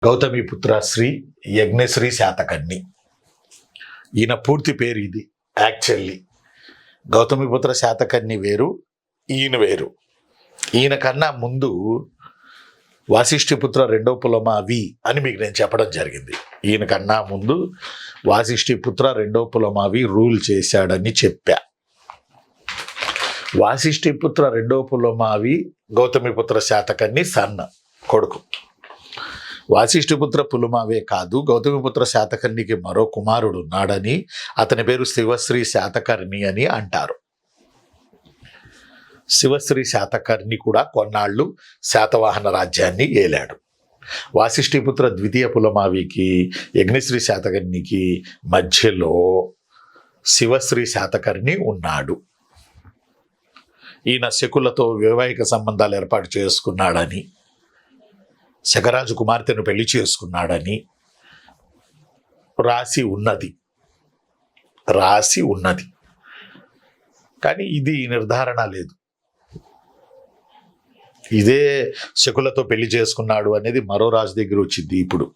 గౌతమిపుత్ర శ్రీ యజ్ఞశ్రీ శాతకర్ణి. ఈయన పూర్తి పేరు ఇది. యాక్చువల్లీ గౌతమిపుత్ర శాతకర్ణి వేరు, ఈయన వేరు. ఈయన కన్నా ముందు వాసిష్ఠిపుత్ర రెండో పులమావి అని మీకు నేను చెప్పడం జరిగింది. ఈయన కన్నా ముందు వాసిష్ఠిపుత్ర రెండో పులమావి రూల్ చేశాడని చెప్పా. వాసిష్ఠిపుత్ర రెండో పులమావి గౌతమిపుత్ర శాతకర్ణి సన్న కొడుకు. వాసిష్ఠిపుత్ర పులమావే కాదు, గౌతమిపుత్ర శాతకర్ణికి మరో కుమారుడు ఉన్నాడని, అతని పేరు శివశ్రీ శాతకర్ణి అని అంటారు. శివశ్రీ శాతకర్ణి కూడా కొన్నాళ్ళు శాతవాహన రాజ్యాన్ని ఏలాడు. వాసిష్ఠిపుత్ర ద్వితీయ పులమావికి యజ్ఞశ్రీ శాతకర్ణికి మధ్యలో శివశ్రీ శాతకర్ణి ఉన్నాడు. ఈయన శకులతో వైవాహిక సంబంధాలు ఏర్పాటు చేసుకున్నాడని, శకరాజు కుమార్తెను పెళ్లి చేసుకున్నాడని రాసి ఉన్నది. కానీ ఇది నిర్ధారణ లేదు. ఇదే శకులతో పెళ్లి చేసుకున్నాడు అనేది మరో రాజు దగ్గర వచ్చింది ఇప్పుడు.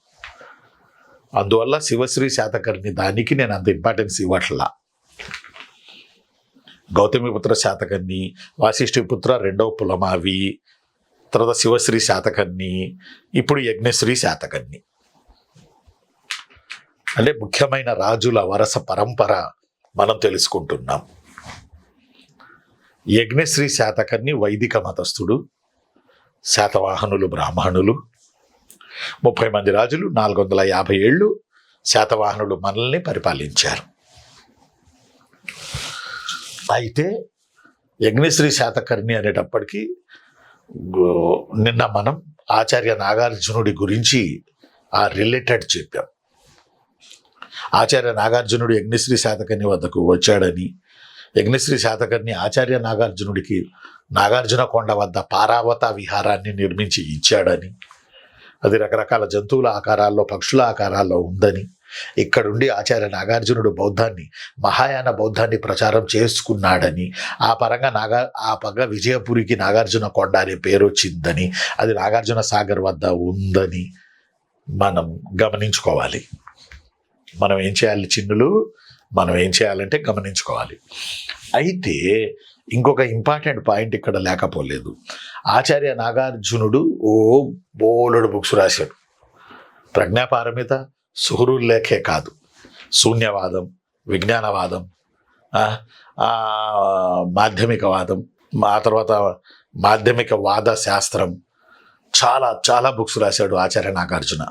అందువల్ల శివశ్రీ శాతకర్ణి దానికి నేను అంత ఇంపార్టెన్స్ ఇవ్వట్లా. గౌతమిపుత్ర శాతకర్ణి, వాసిష్ఠిపుత్ర రెండవ పులమావి, తర్వాత శివశ్రీ శాతకర్ణి, ఇప్పుడు యజ్ఞశ్రీ శాతకర్ణి. అంటే ముఖ్యమైన రాజుల వరస పరంపర మనం తెలుసుకుంటున్నాం. యజ్ఞశ్రీ శాతకర్ణి వైదిక మతస్థుడు, శాతవాహనులు బ్రాహ్మణులు. 30 మంది రాజులు 450 ఏళ్ళు శాతవాహనులు మనల్ని పరిపాలించారు. అయితే యజ్ఞశ్రీ శాతకర్ణి అనేటప్పటికీ నిన్న మనం ఆచార్య నాగార్జునుడి గురించి ఆ రిలేటెడ్ చెప్పాం. ఆచార్య నాగార్జునుడు యజ్ఞశ్రీ శాతకర్ణి వద్దకు వచ్చాడని, యజ్ఞశ్రీ శాతకర్ణి ఆచార్య నాగార్జునుడికి నాగార్జున కొండ వద్ద పారావత విహారాన్ని నిర్మించి ఇచ్చాడని, అది రకరకాల జంతువుల ఆకారాల్లో, పక్షుల ఆకారాల్లో ఉందని, ఇక్కడుండి ఆచార్య నాగార్జునుడు మహాయాన బౌద్ధాన్ని ప్రచారం చేసుకున్నాడని, ఆ పరంగా విజయపురికి నాగార్జున కొండ అనే పేరు వచ్చిందని, అది నాగార్జున సాగర్ వద్ద ఉందని మనం గమనించుకోవాలి. మనం ఏం చేయాలి చిన్నులు? మనం ఏం చేయాలంటే గమనించుకోవాలి. అయితే ఇంకొక ఇంపార్టెంట్ పాయింట్ ఇక్కడ లేకపోలేదు. ఆచార్య నాగార్జునుడు బోలెడు బుక్స్ రాశాడు. ప్రజ్ఞాపారమిత, సుహృల్లేఖే కాదు, శూన్యవాదం, విజ్ఞానవాదం, మాధ్యమికవాదం, ఆ తర్వాత మాధ్యమిక వాద శాస్త్రం, చాలా చాలా బుక్స్ రాశాడు ఆచార్య నాగార్జున.